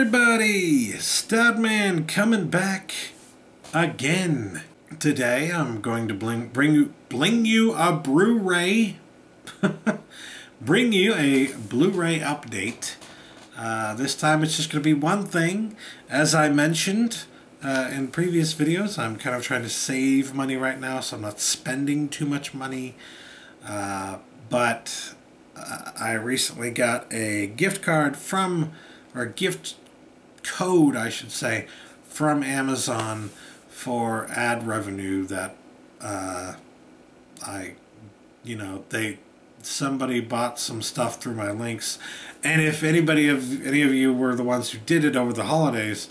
everybody, Studman coming back again. Today I'm going to bring you a Blu-ray bring you a Blu-ray update. This time it's just going to be one thing. As I mentioned in previous videos, I'm kind of trying to save money right now, so I'm not spending too much money. But I recently got a gift card or gift code, I should say, from Amazon for ad revenue that somebody bought some stuff through my links. And if any of you were the ones who did it over the holidays,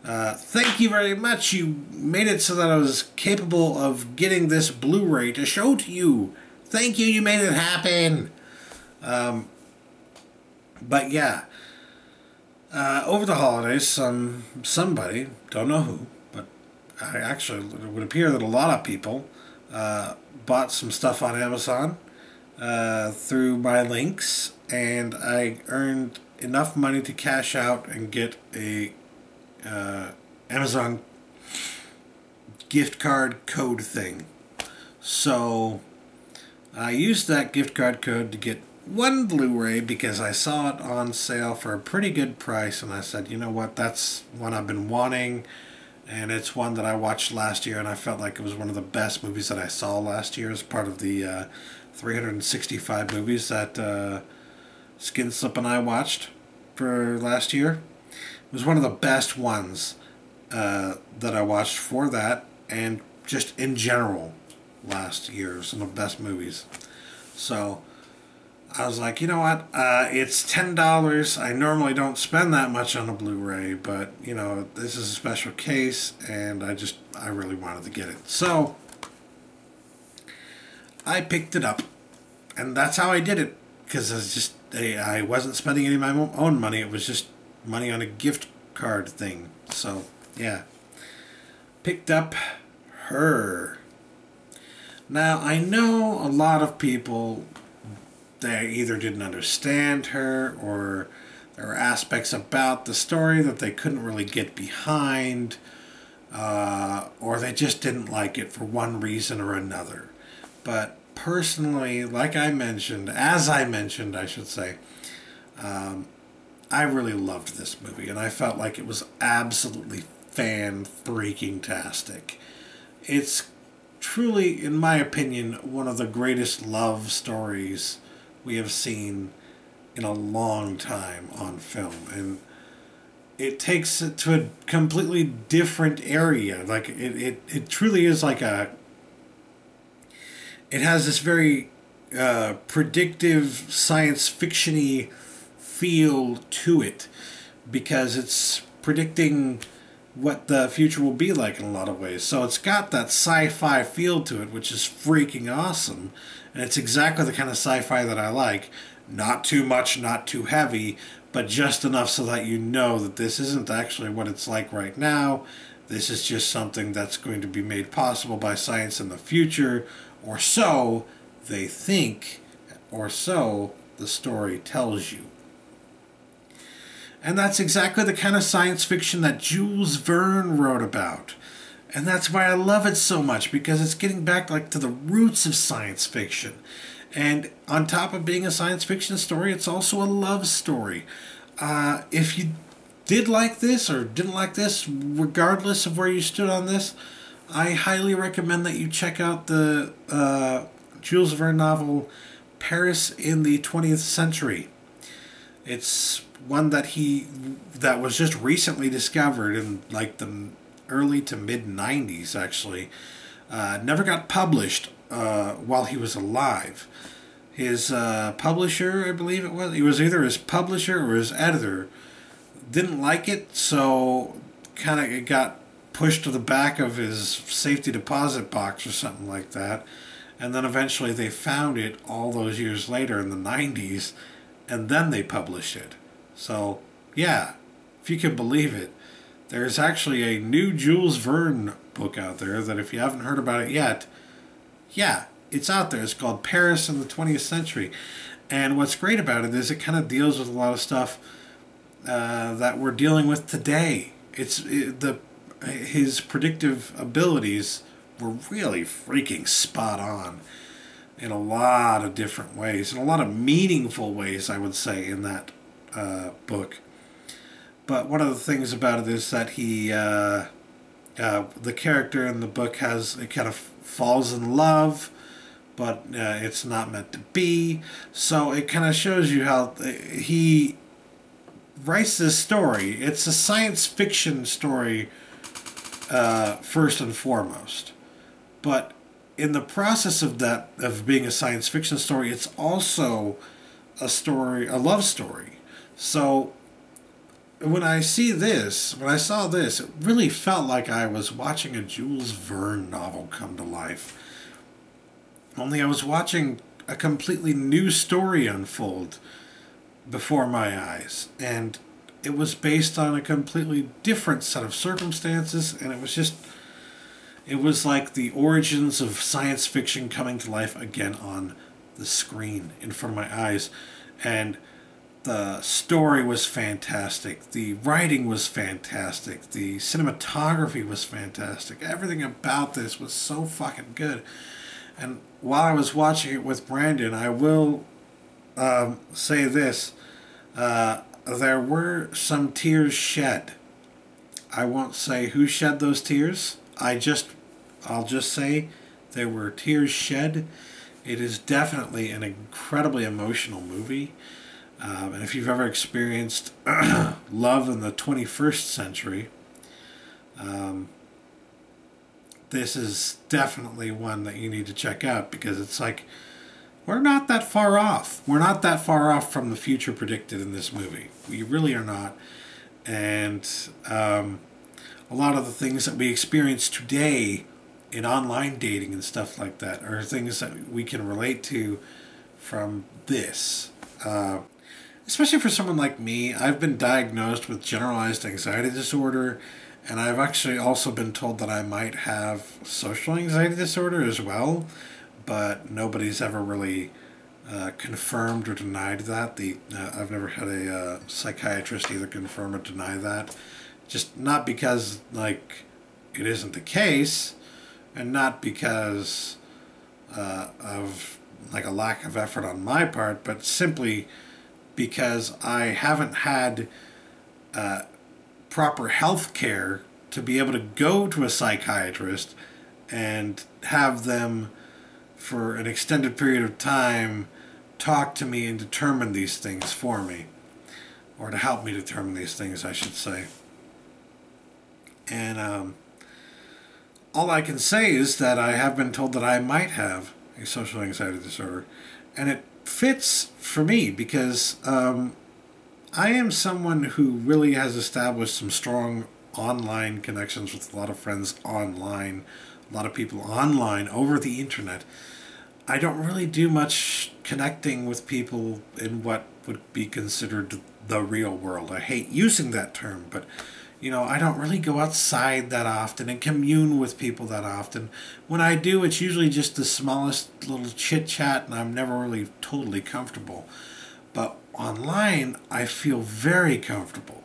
thank you very much. You made it so that I was capable of getting this Blu-ray to show to you. Thank you, you made it happen. But yeah, over the holidays, somebody, don't know who, but it would appear that a lot of people bought some stuff on Amazon through my links, and I earned enough money to cash out and get a Amazon gift card code thing. So I used that gift card code to get one Blu-ray because I saw it on sale for a pretty good price, and I said, you know what, that's one I've been wanting, and it's one that I watched last year, and I felt like it was one of the best movies that I saw last year as part of the 365 movies that Skin Slip and I watched for last year. It was one of the best ones that I watched for that, and just in general last year. It was one of the best movies. So I was like, you know what, it's $10. I normally don't spend that much on a Blu-ray, but, you know, this is a special case, and I really wanted to get it. So I picked it up, and that's how I did it, because I wasn't spending any of my own money. It was just money on a gift card thing. So, yeah. Picked up Her. Now, I know a lot of people, they either didn't understand Her, or there were aspects about the story that they couldn't really get behind, or they just didn't like it for one reason or another. But personally, as I mentioned, I should say, I really loved this movie, and I felt like it was absolutely fan-freaking-tastic. It's truly, in my opinion, one of the greatest love stories we have seen in a long time on film, and it takes it to a completely different area. Like it truly is like it has this very predictive science fiction-y feel to it, because it's predicting what the future will be like in a lot of ways. So it's got that sci-fi feel to it, which is freaking awesome. And it's exactly the kind of sci-fi that I like. Not too much, not too heavy, but just enough so that you know that this isn't actually what it's like right now. This is just something that's going to be made possible by science in the future, or so they think, or so the story tells you. And that's exactly the kind of science fiction that Jules Verne wrote about. And that's why I love it so much, because it's getting back to the roots of science fiction. And on top of being a science fiction story, it's also a love story. If you did like this or didn't like this, regardless of where you stood on this, I highly recommend that you check out the Jules Verne novel Paris in the 20th Century. It's one that was just recently discovered in the early to mid 90s, actually. Never got published while he was alive. His publisher, I believe it was either his publisher or his editor, didn't like it, so it got pushed to the back of his safety deposit box or something like that. And then eventually they found it all those years later in the 90s, and then they published it. So, yeah, if you can believe it, there's actually a new Jules Verne book out there that, if you haven't heard about it yet, yeah, it's out there. It's called Paris in the 20th Century. And what's great about it is it kind of deals with a lot of stuff that we're dealing with today. His predictive abilities were really freaking spot on in a lot of different ways, in a lot of meaningful ways, I would say, in that book. But one of the things about it is that the character in the book it kind of falls in love, but it's not meant to be. So it kind of shows you how he writes this story. It's a science fiction story first and foremost. But in the process of being a science fiction story, it's also a love story. So when I saw this, it really felt like I was watching a Jules Verne novel come to life. Only I was watching a completely new story unfold before my eyes. And it was based on a completely different set of circumstances, and it was like the origins of science fiction coming to life again on the screen in front of my eyes. And the story was fantastic. The writing was fantastic. The cinematography was fantastic. Everything about this was so fucking good. And while I was watching it with Brandon, I will say this. There were some tears shed. I won't say who shed those tears. I'll just say there were tears shed. It is definitely an incredibly emotional movie. And if you've ever experienced love in the 21st century, this is definitely one that you need to check out, because it's like, we're not that far off. We're not that far off from the future predicted in this movie. We really are not. And a lot of the things that we experience today in online dating and stuff like that are things that we can relate to from this. Especially for someone like me, I've been diagnosed with generalized anxiety disorder, and I've actually also been told that I might have social anxiety disorder as well, but nobody's ever really confirmed or denied that. I've never had a psychiatrist either confirm or deny that. Just not because, like, it isn't the case, and not because of, like, a lack of effort on my part, but simply because I haven't had proper health care to be able to go to a psychiatrist and have them, for an extended period of time, talk to me and determine these things for me. Or to help me determine these things, I should say. And all I can say is that I have been told that I might have a social anxiety disorder. And it fits for me because I am someone who really has established some strong online connections with a lot of friends online, a lot of people online over the internet. I don't really do much connecting with people in what would be considered the real world. I hate using that term, but I don't really go outside that often and commune with people that often. When I do, it's usually just the smallest little chit-chat, and I'm never really totally comfortable. But online, I feel very comfortable.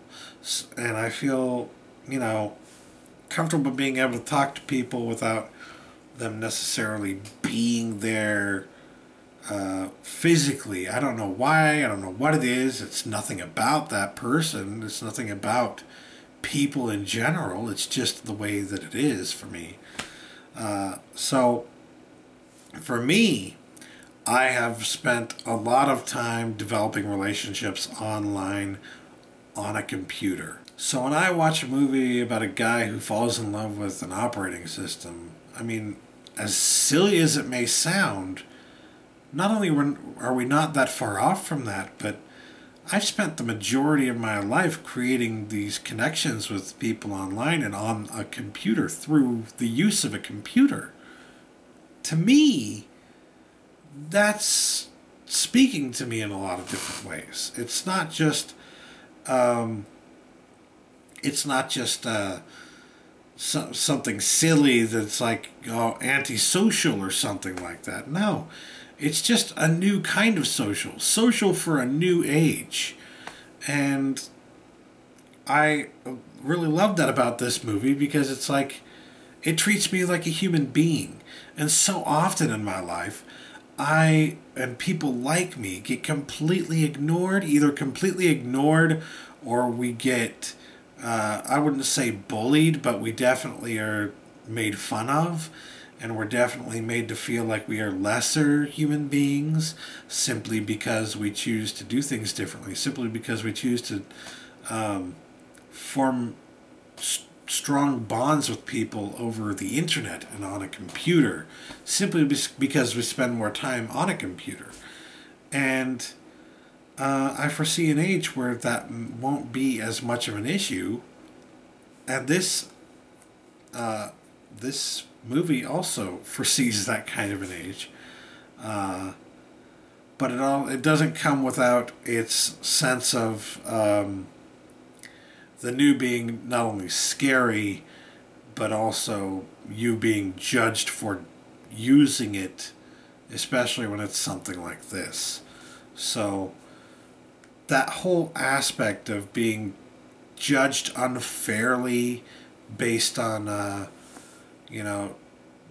And I feel, comfortable being able to talk to people without them necessarily being there physically. I don't know why. I don't know what it is. It's nothing about that person. It's nothing about people in general. It's just the way that it is for me. So for me, I have spent a lot of time developing relationships online on a computer. So when I watch a movie about a guy who falls in love with an operating system, I mean, as silly as it may sound, not only are we not that far off from that, but I've spent the majority of my life creating these connections with people online and on a computer through the use of a computer. To me, that's speaking to me in a lot of different ways. It's not just something silly that's like antisocial or something like that. No. It's just a new kind of social for a new age. And I really love that about this movie because it's like it treats me like a human being. And so often in my life, I and people like me get completely ignored, either completely ignored or we get, I wouldn't say bullied, but we definitely are made fun of. And we're definitely made to feel like we are lesser human beings simply because we choose to do things differently, simply because we choose to form strong bonds with people over the internet and on a computer, simply because we spend more time on a computer. And I foresee an age where that won't be as much of an issue. And this movie also foresees that kind of an age. But it doesn't come without its sense of the new being not only scary, but also you being judged for using it, especially when it's something like this. So that whole aspect of being judged unfairly based on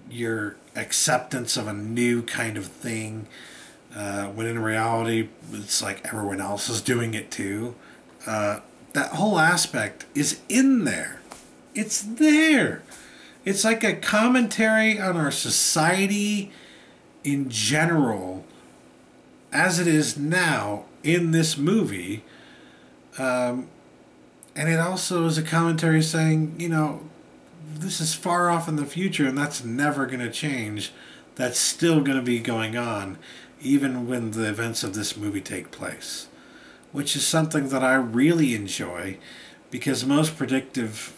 your acceptance of a new kind of thing, when in reality it's like everyone else is doing it too. That whole aspect is in there. It's there. It's like a commentary on our society in general as it is now in this movie. And it also is a commentary saying, this is far off in the future and that's never going to change. That's still going to be going on even when the events of this movie take place. Which is something that I really enjoy because most predictive,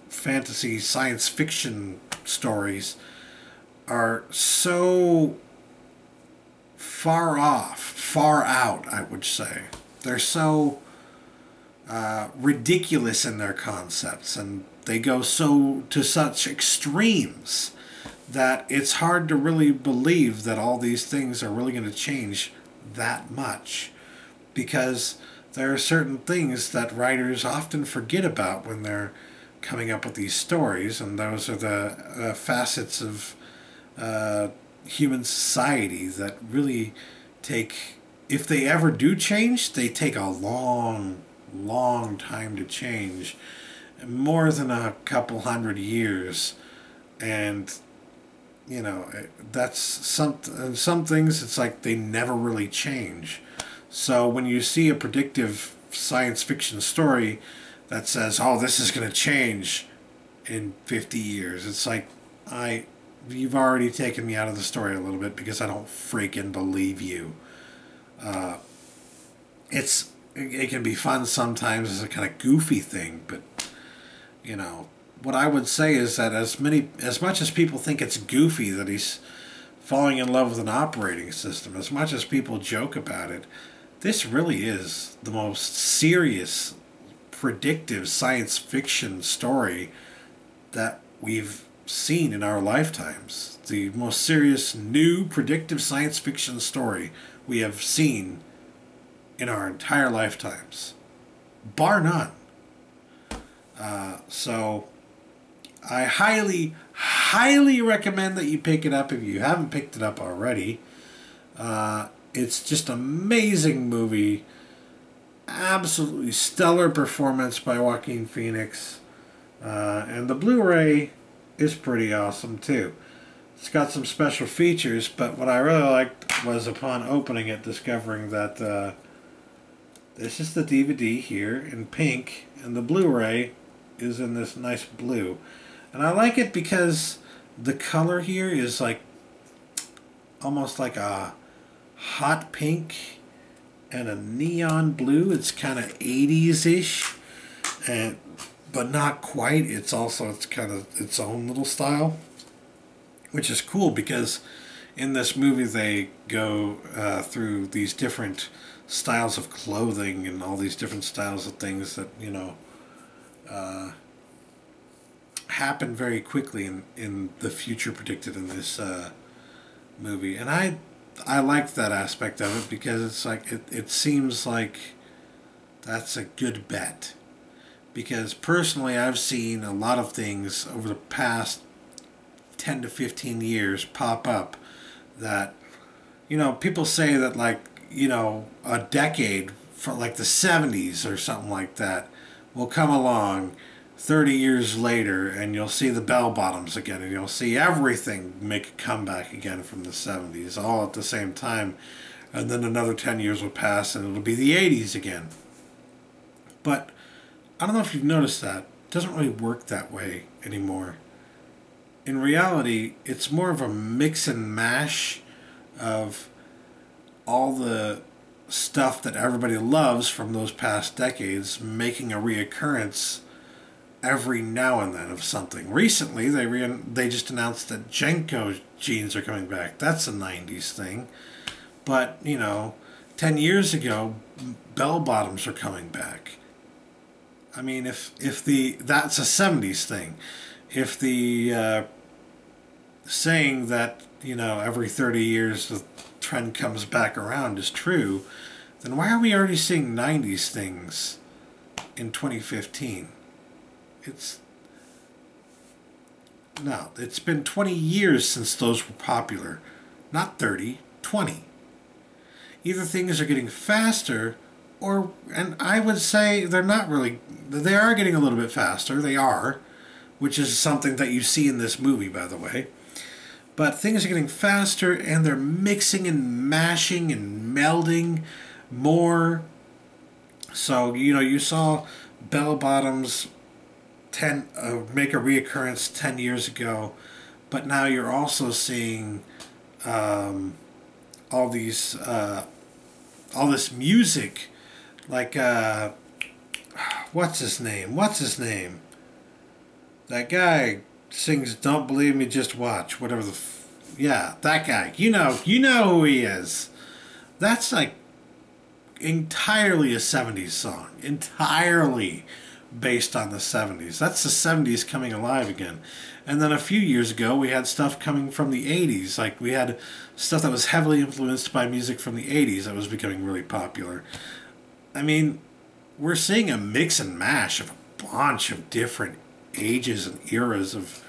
fantasy science fiction stories are so far out, I would say. They're so ridiculous in their concepts and they go to such extremes that it's hard to really believe that all these things are really going to change that much. Because there are certain things that writers often forget about when they're coming up with these stories, and those are the facets of human society that really take, if they ever do change, they take a long, long time to change, more than a couple hundred years, and that's some things. It's like they never really change. So when you see a predictive science fiction story that says, "Oh, this is going to change in 50 years," it's like, you've already taken me out of the story a little bit because I don't freaking believe you. It can be fun sometimes as a kind of goofy thing, but what I would say is that as much as people think it's goofy that he's falling in love with an operating system, as much as people joke about it, this really is the most serious, predictive science fiction story that we've seen in our lifetimes. The most serious, new, predictive science fiction story we have seen in our entire lifetimes. Bar none. So I highly, highly recommend that you pick it up if you haven't picked it up already. It's just an amazing movie. Absolutely stellar performance by Joaquin Phoenix. And the Blu-ray is pretty awesome too. It's got some special features, but what I really liked was upon opening it, discovering that this is the DVD here in pink, and the Blu-ray is in this nice blue. And I like it because the color here is like almost like a hot pink and a neon blue. It's kind of 80s-ish, but not quite. It's kind of its own little style, which is cool because in this movie they go through these different styles of clothing and all these different styles of things that happen very quickly in the future predicted in this movie. And I liked that aspect of it because it's like it seems like That's a good bet. Because personally, I've seen a lot of things over the past 10 to 15 years pop up that, people say that, like, a decade from like the 70s or something like that will come along 30 years later, and you'll see the bell bottoms again, and you'll see everything make a comeback again from the 70s all at the same time, and then another 10 years will pass and it'll be the 80s again. But I don't know if you've noticed that. It doesn't really work that way anymore. In reality, it's more of a mix and mash of all the stuff that everybody loves from those past decades making a reoccurrence every now and then of something. Recently, they just announced that Jenko jeans are coming back. That's a 90s thing. But, 10 years ago, bell bottoms are coming back. I mean, that's a 70s thing. If the saying that, every 30 years the trend comes back around is true, then why are we already seeing 90s things in 2015? It's been 20 years since those were popular. Not 30, 20. Either things are getting faster, and I would say they are getting a little bit faster. They are, which is something that you see in this movie, by the way. But things are getting faster, and they're mixing and mashing and melding more. So, you saw bell bottoms make a reoccurrence 10 years ago, but now you're also seeing all this music, like what's his name? That guy sings "Don't Believe Me, Just Watch," whatever that guy. You know who he is. That's like entirely a 70s song, entirely based on the 70s. That's the 70s coming alive again. And then a few years ago, we had stuff coming from the 80s. Like, we had stuff that was heavily influenced by music from the 80s that was becoming really popular. I mean, we're seeing a mix and mash of a bunch of different ages and eras of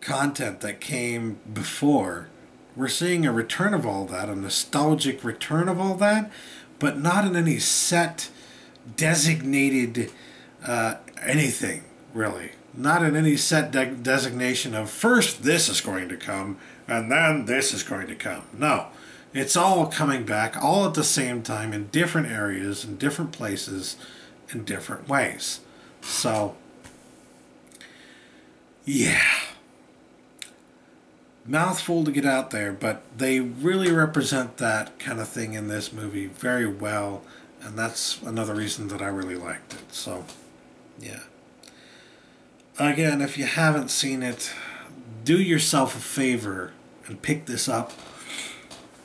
content that came before. We're seeing a return of all that, a nostalgic return of all that, but not in any set, designated anything, really. Not in any set designation of first this is going to come, and then this is going to come. No. It's all coming back, all at the same time, in different areas, in different places, in different ways. So, yeah. Mouthful to get out there, but they really represent that kind of thing in this movie very well, and that's another reason that I really liked it. So, yeah. Again, if you haven't seen it, do yourself a favor and pick this up.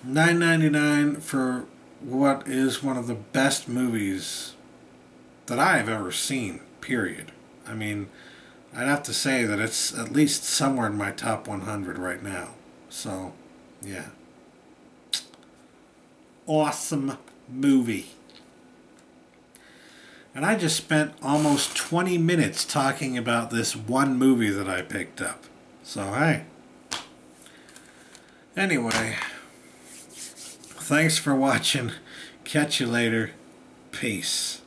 $9.99 for what is one of the best movies that I've ever seen, period. I mean, I'd have to say that it's at least somewhere in my top 100 right now. So, yeah. Awesome movie. And I just spent almost 20 minutes talking about this one movie that I picked up. So, hey. Anyway, thanks for watching. Catch you later. Peace.